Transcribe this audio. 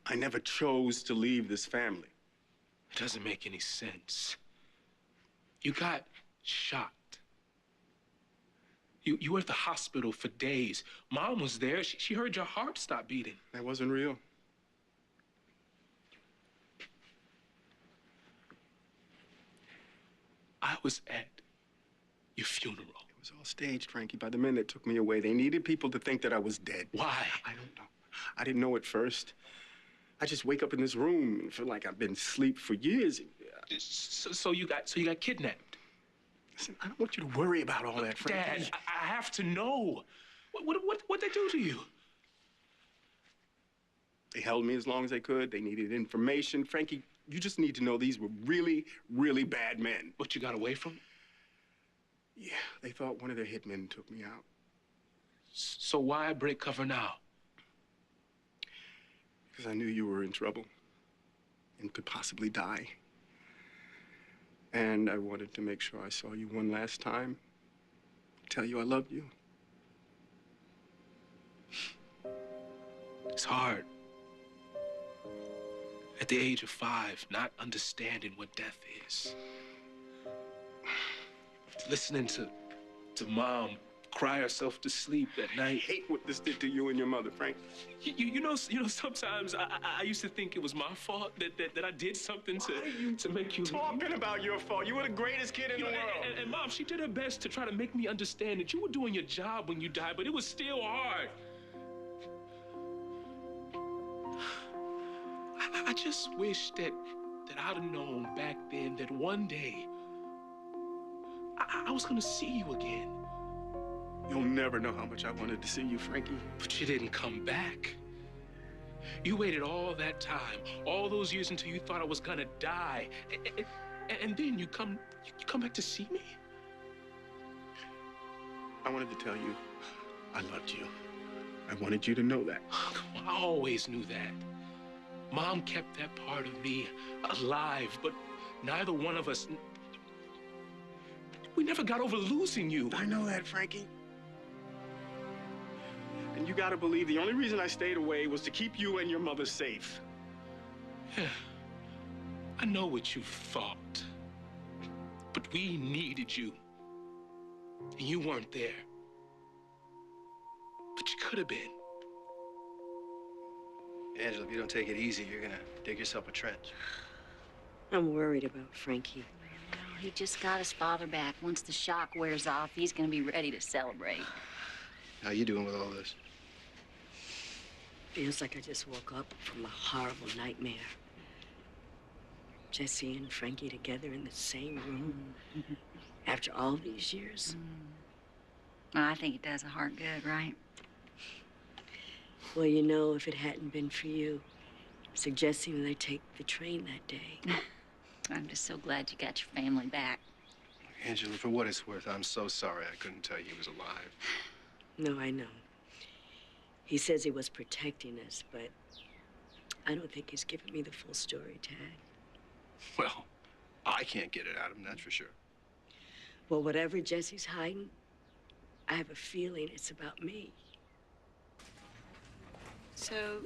I never chose to leave this family. It doesn't make any sense. You got shot. You were at the hospital for days. Mom was there. She heard your heart stop beating. That wasn't real. I was at your funeral. It was all staged, Frankie, by the men that took me away. They needed people to think that I was dead. Why? I don't know. I didn't know at first. I just wake up in this room and feel like I've been asleep for years. So you got kidnapped. Listen, I don't want you to worry about all that, Frankie. Dad, I have to know. What'd they do to you? They held me as long as they could. They needed information. Frankie, you just need to know these were really, really bad men. But you got away from them? Yeah, they thought one of their hitmen took me out. So why break cover now? Because I knew you were in trouble and could possibly die. And I wanted to make sure I saw you one last time, tell you I loved you. It's hard. At the age of 5, not understanding what death is. Listening to Mom cry herself to sleep at night. I hate what this did to you and your mother, Frank. You know, sometimes I used to think it was my fault that I did something to make you talking about your fault. You were the greatest kid in the world. And Mom, she did her best to try to make me understand that you were doing your job when you died, but it was still hard. I just wish that I'd have known back then that one day I was gonna see you again. You'll never know how much I wanted to see you, Frankie. But you didn't come back. You waited all that time, all those years until you thought I was gonna die. And then you come back to see me? I wanted to tell you I loved you. I wanted you to know that. I always knew that. Mom kept that part of me alive, but neither one of us, we never got over losing you. I know that, Frankie. And you gotta believe the only reason I stayed away was to keep you and your mother safe. Yeah, I know what you thought, but we needed you, and you weren't there. But you could have been. Angela, if you don't take it easy, you're gonna dig yourself a trench. I'm worried about Frankie. Well, he just got his father back. Once the shock wears off, he's gonna be ready to celebrate. How you doing with all this? Feels like I just woke up from a horrible nightmare. Jesse and Frankie together in the same room after all these years. Well, I think it does a heart good, right? Well, you know, if it hadn't been for you suggesting that I take the train that day. I'm just so glad you got your family back. Angela, for what it's worth, I'm so sorry I couldn't tell you he was alive. No, I know. He says he was protecting us, but I don't think he's given me the full story, Tad. Well, I can't get it out of him, that's for sure. Well, whatever Jesse's hiding, I have a feeling it's about me. So